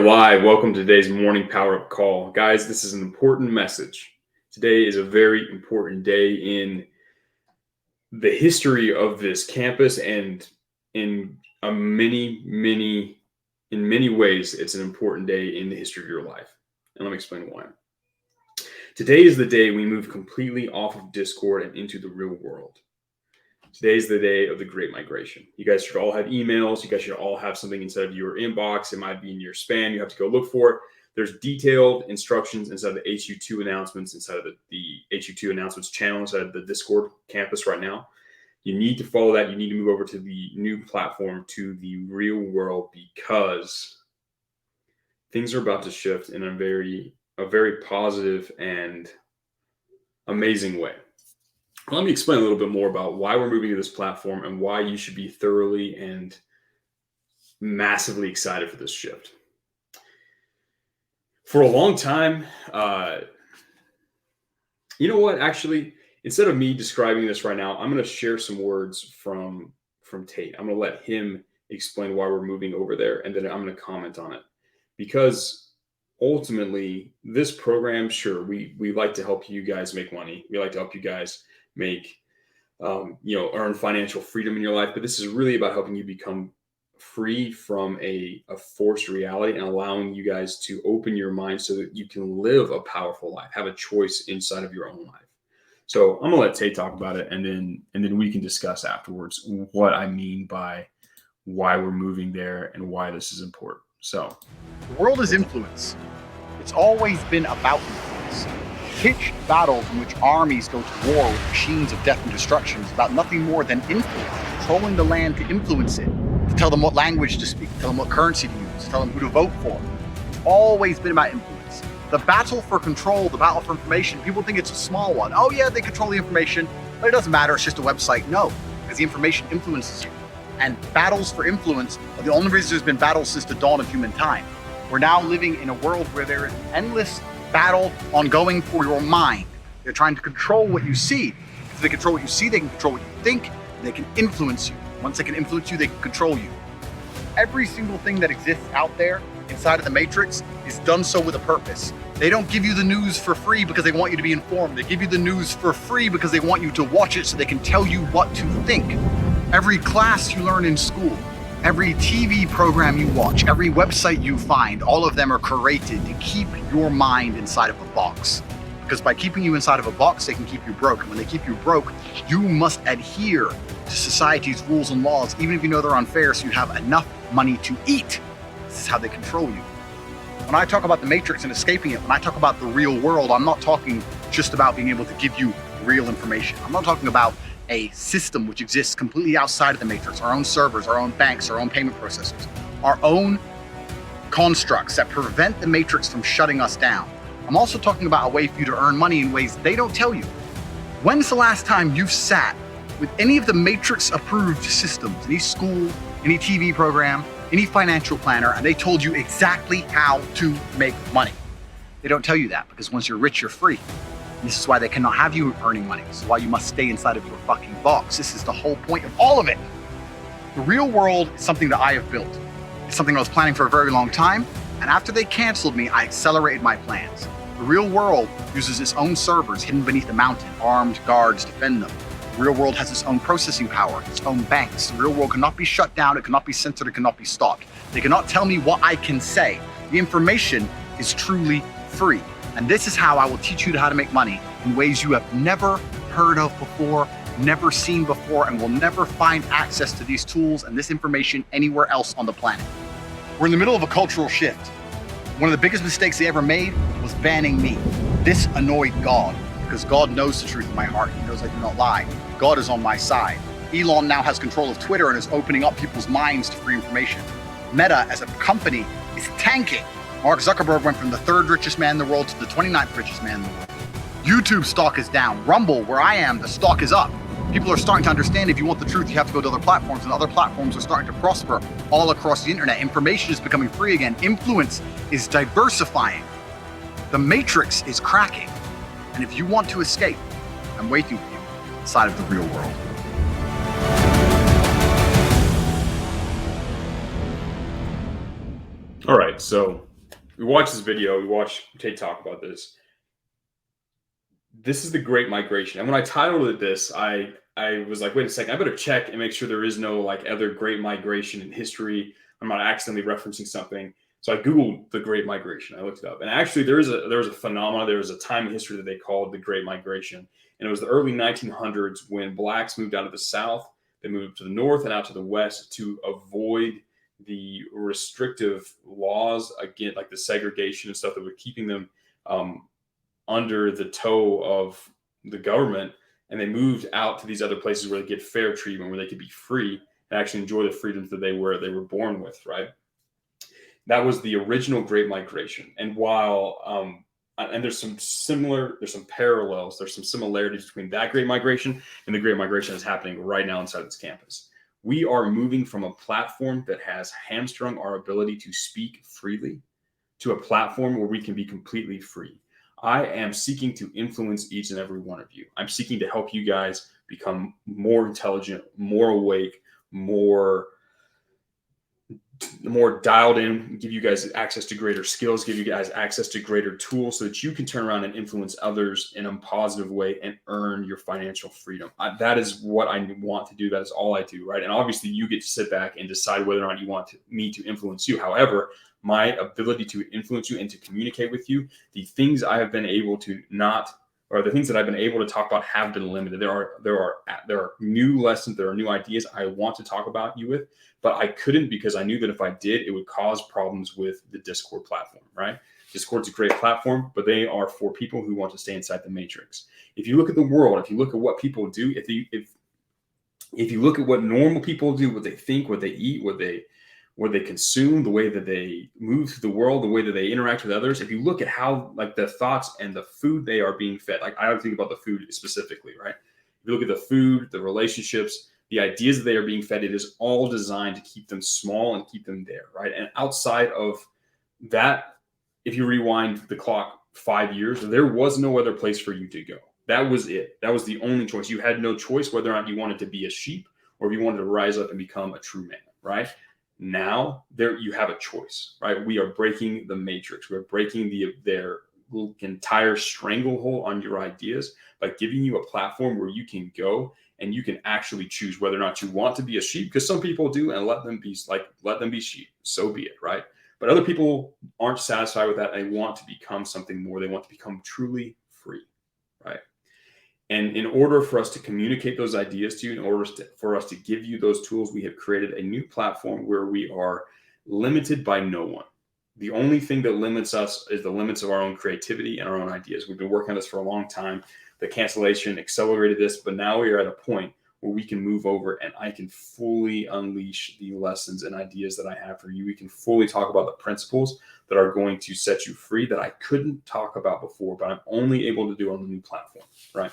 Why? Welcome to today's morning power up call. Guys, this is an important message. Today is a very important day in the history of this campus and in in many ways, it's an important day in the history of your life. And let me explain why. Today is the day we move completely off of Discord and into the real world. Today is the day of the Great Migration. You guys should all have emails. You guys should all have something inside of your inbox. It might be in your spam. You have to go look for it. There's detailed instructions inside of the HU2 announcements, inside of the HU2 announcements channel, inside of the Discord campus right now. You need to follow that. You need to move over to the new platform, to the real world, because things are about to shift in a very positive and amazing way. Let me explain a little bit more about why we're moving to this platform and why you should be thoroughly and massively excited for this shift. For a long time, you know what? Actually, instead of me describing this right now, I'm going to share some words from Tate. I'm going to let him explain why we're moving over there, and then I'm going to comment on it. Because ultimately, this program, sure, we like to help you guys make money. We like to help you guys make, earn financial freedom in your life. But this is really about helping you become free from a forced reality and allowing you guys to open your mind so that you can live a powerful life, have a choice inside of your own life. So I'm gonna let Tate talk about it, and then we can discuss afterwards what I mean by why we're moving there and why this is important. So the world is influence. It's always been about influence. Pitched battles in which armies go to war with machines of death and destruction is about nothing more than influence, controlling the land to influence it, to tell them what language to speak, tell them what currency to use, tell them who to vote for. It's always been about influence. The battle for control, the battle for information, people think it's a small one. Oh yeah, they control the information, but it doesn't matter, it's just a website. No, because the information influences you. And battles for influence are the only reason there's been battles since the dawn of humankind. We're now living in a world where there is endless battle ongoing for your mind. They're trying to control what you see. If they control what you see, they can control what you think, and they can influence you. Once they can influence you, they can control you. Every single thing that exists out there inside of the Matrix is done so with a purpose. They don't give you the news for free because they want you to be informed. They give you the news for free because they want you to watch it so they can tell you what to think. Every class you learn in school, every TV program you watch, every website you find, all of them are created to keep your mind inside of a box. Because by keeping you inside of a box, they can keep you broke. And when they keep you broke, you must adhere to society's rules and laws, even if you know they're unfair, so you have enough money to eat. This is how they control you. When I talk about the Matrix and escaping it, when I talk about the real world, I'm not talking just about being able to give you real information. I'm not talking about a system which exists completely outside of the Matrix, our own servers, our own banks, our own payment processors, our own constructs that prevent the Matrix from shutting us down. I'm also talking about a way for you to earn money in ways they don't tell you. When's the last time you've sat with any of the Matrix approved systems, any school, any TV program, any financial planner, and they told you exactly how to make money? They don't tell you that, because once you're rich, you're free. This is why they cannot have you earning money. This is why you must stay inside of your fucking box. This is the whole point of all of it. The real world is something that I have built. It's something I was planning for a very long time, and after they canceled me, I accelerated my plans. The real world uses its own servers hidden beneath the mountain. Armed guards defend them. The real world has its own processing power, its own banks. The real world cannot be shut down, it cannot be censored, it cannot be stopped. They cannot tell me what I can say. The information is truly free. And this is how I will teach you how to make money in ways you have never heard of before, never seen before, and will never find access to these tools and this information anywhere else on the planet. We're in the middle of a cultural shift. One of the biggest mistakes they ever made was banning me. This annoyed God, because God knows the truth in my heart. He knows I do not lie. God is on my side. Elon now has control of Twitter and is opening up people's minds to free information. Meta as a company is tanking. Mark Zuckerberg went from the 3rd richest man in the world to the 29th richest man in the world. YouTube stock is down. Rumble, where I am, the stock is up. People are starting to understand if you want the truth, you have to go to other platforms, and other platforms are starting to prosper all across the internet. Information is becoming free again. Influence is diversifying. The Matrix is cracking. And if you want to escape, I'm waiting for you inside of the real world. All right, so we watched this video. We watched Tate talk about this. This is the Great Migration. And when I titled it this, I was like, wait a second, I better check and make sure there is no like other Great Migration in history. I'm not accidentally referencing something. So I Googled the Great Migration. I looked it up. And actually there was a phenomenon. There was a time in history that they called the Great Migration. And it was the early 1900s when blacks moved out of the South. They moved to the North and out to the West to avoid the restrictive laws, again, like the segregation and stuff that were keeping them under the toe of the government. And they moved out to these other places where they get fair treatment, where they could be free and actually enjoy the freedoms that they were born with, right? That was the original Great Migration. And while and there's some parallels, there's some similarities between that Great Migration and the Great Migration that's happening right now inside this campus. We are moving from a platform that has hamstrung our ability to speak freely to a platform where we can be completely free. I am seeking to influence each and every one of you. I'm seeking to help you guys become more intelligent, more awake, more dialed in, give you guys access to greater skills, give you guys access to greater tools so that you can turn around and influence others in a positive way and earn your financial freedom. That is what I want to do. That is all I do, right? And obviously you get to sit back and decide whether or not you want me to influence you. However, my ability to influence you and to communicate with you, the things I have been able to the things that I've been able to talk about have been limited. There are new lessons, there are new ideas I want to talk about you with, but I couldn't because I knew that if I did, it would cause problems with the Discord platform, right? Discord's a great platform, but they are for people who want to stay inside the matrix. If you look at the world, if you look at what people do, if you look at what normal people do, what they think, what they eat, what they consume, the way that they move through the world, the way that they interact with others. If you look at how like the thoughts and the food they are being fed, like I don't think about the food specifically, right? If you look at the food, the relationships, the ideas that they are being fed, it is all designed to keep them small and keep them there, right? And outside of that, if you rewind the clock 5 years, there was no other place for you to go. That was it. That was the only choice. You had no choice whether or not you wanted to be a sheep or if you wanted to rise up and become a true man, right? Now there you have a choice, right? We are breaking the matrix. We're breaking their entire stranglehold on your ideas by giving you a platform where you can go and you can actually choose whether or not you want to be a sheep, because some people do, and let them be sheep. So be it, right? But other people aren't satisfied with that. They want to become something more. They want to become truly free, right? And in order for us to communicate those ideas to you, in order for us to give you those tools, we have created a new platform where we are limited by no one. The only thing that limits us is the limits of our own creativity and our own ideas. We've been working on this for a long time. The cancellation accelerated this, but now we are at a point where we can move over and I can fully unleash the lessons and ideas that I have for you. We can fully talk about the principles that are going to set you free that I couldn't talk about before, but I'm only able to do on the new platform, right?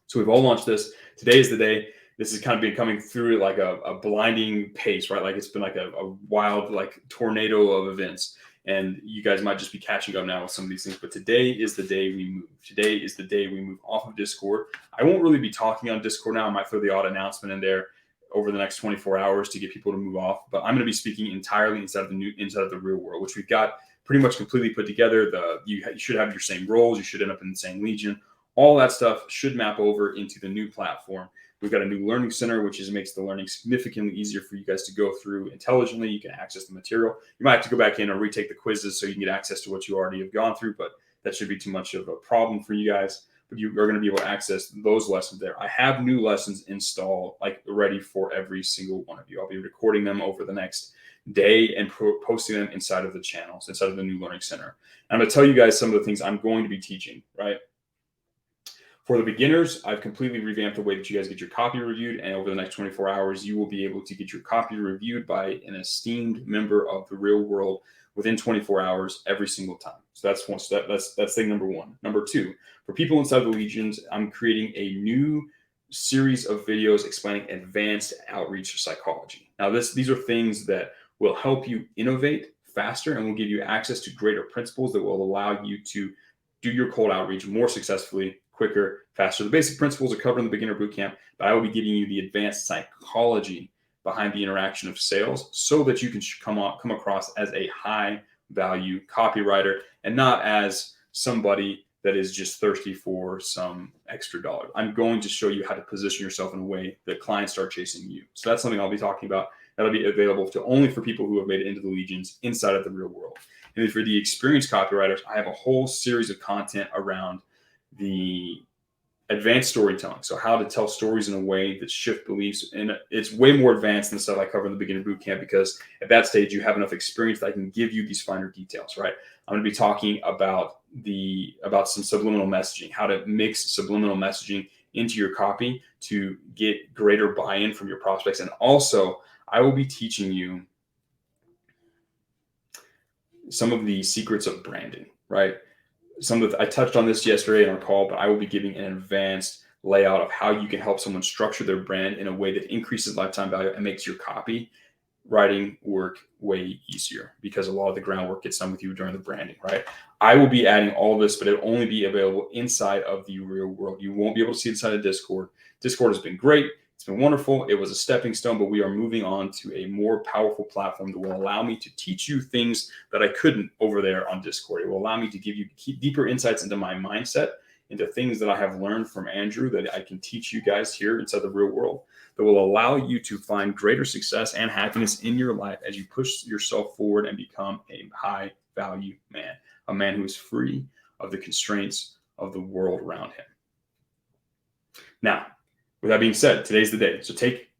So we've all launched this. Today is the day. This has kind of been coming through like a blinding pace, right? Like it's been like a wild like tornado of events. And you guys might just be catching up now with some of these things. But today is the day we move. Today is the day we move off of Discord. I won't really be talking on Discord now. I might throw the odd announcement in there over the next 24 hours to get people to move off. But I'm going to be speaking entirely inside of the real world, which we've got pretty much completely put together. You should have your same roles. You should end up in the same legion. All that stuff should map over into the new platform. We've got a new learning center, which makes the learning significantly easier for you guys to go through intelligently. You can access the material. You might have to go back in and retake the quizzes so you can get access to what you already have gone through, but that should be too much of a problem for you guys. But you are going to be able to access those lessons there. I have new lessons installed, like ready for every single one of you. I'll be recording them over the next day and posting them inside of the channels, inside of the new learning center. And I'm going to tell you guys some of the things I'm going to be teaching, right? For the beginners, I've completely revamped the way that you guys get your copy reviewed. And over the next 24 hours, you will be able to get your copy reviewed by an esteemed member of the real world within 24 hours every single time. So that's one step. That's thing number one. Number two, for people inside the legions, I'm creating a new series of videos explaining advanced outreach psychology. Now, these are things that will help you innovate faster and will give you access to greater principles that will allow you to do your cold outreach more successfully, quicker, faster. The basic principles are covered in the beginner bootcamp, but I will be giving you the advanced psychology behind the interaction of sales so that you can come across as a high value copywriter and not as somebody that is just thirsty for some extra dollars. I'm going to show you how to position yourself in a way that clients start chasing you. So that's something I'll be talking about. That'll be available to only for people who have made it into the legions inside of the real world. And for the experienced copywriters, I have a whole series of content around the advanced storytelling. So how to tell stories in a way that shift beliefs. And it's way more advanced than the stuff I cover in the beginner boot camp, because at that stage you have enough experience that I can give you these finer details, right? I'm going to be talking about some subliminal messaging, how to mix subliminal messaging into your copy to get greater buy-in from your prospects. And also I will be teaching you some of the secrets of branding, right? I touched on this yesterday in our call, but I will be giving an advanced layout of how you can help someone structure their brand in a way that increases lifetime value and makes your copy writing work way easier, because a lot of the groundwork gets done with you during the branding, right? I will be adding all of this, but it'll only be available inside of the real world. You won't be able to see inside of Discord. Discord has been great. It's been wonderful. It was a stepping stone, but we are moving on to a more powerful platform that will allow me to teach you things that I couldn't over there on Discord. It will allow me to give you deeper insights into my mindset, into things that I have learned from Andrew that I can teach you guys here inside the real world, that will allow you to find greater success and happiness in your life as you push yourself forward and become a high value man, a man who is free of the constraints of the world around him. Now, with that being said, today's the day. So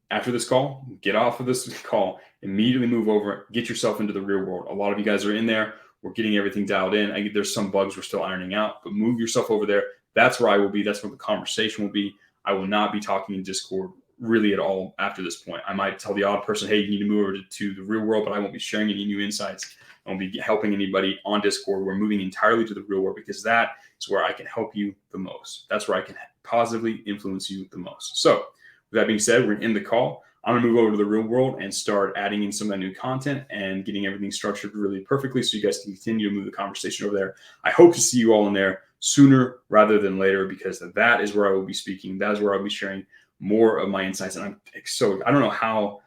after this call, get off of this call, immediately move over, get yourself into the real world. A lot of you guys are in there. We're getting everything dialed in. There's some bugs we're still ironing out, but move yourself over there. That's where I will be. That's where the conversation will be. I will not be talking in Discord really at all after this point. I might tell the odd person, hey, you need to move over to the real world, but I won't be sharing any new insights. I won't be helping anybody on Discord. We're moving entirely to the real world, because that is where I can help you the most. That's where I can positively influence you the most. So with that being said, we're in the call. I'm going to move over to the real world and start adding in some of that new content and getting everything structured really perfectly so you guys can continue to move the conversation over there. I hope to see you all in there sooner rather than later, because that is where I will be speaking. That is where I'll be sharing more of my insights. And I don't know how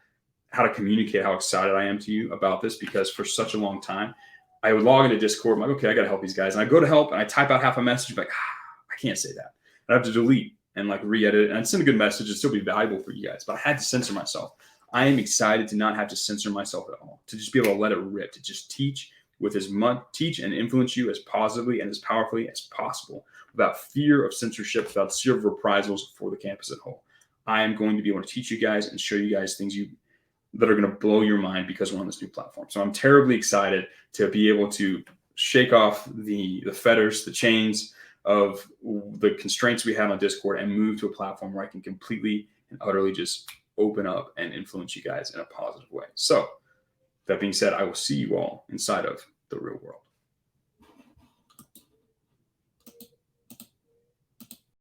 to communicate how excited I am to you about this, because for such a long time, I would log into Discord. I'm like, okay, I got to help these guys. And I go to help and I type out half a message, like, I can't say that. I have to delete and re-edit it. And I'd send a good message. It'd still be valuable for you guys, but I had to censor myself. I am excited to not have to censor myself at all, to just be able to let it rip, to just teach and influence you as positively and as powerfully as possible, without fear of censorship, without fear of reprisals for the campus as a whole. I am going to be able to teach you guys and show you guys things that are going to blow your mind, because we're on this new platform. So I'm terribly excited to be able to shake off the fetters, the chains of the constraints we have on Discord, and move to a platform where I can completely and utterly just open up and influence you guys in a positive way. So that being said, I will see you all inside of the real world.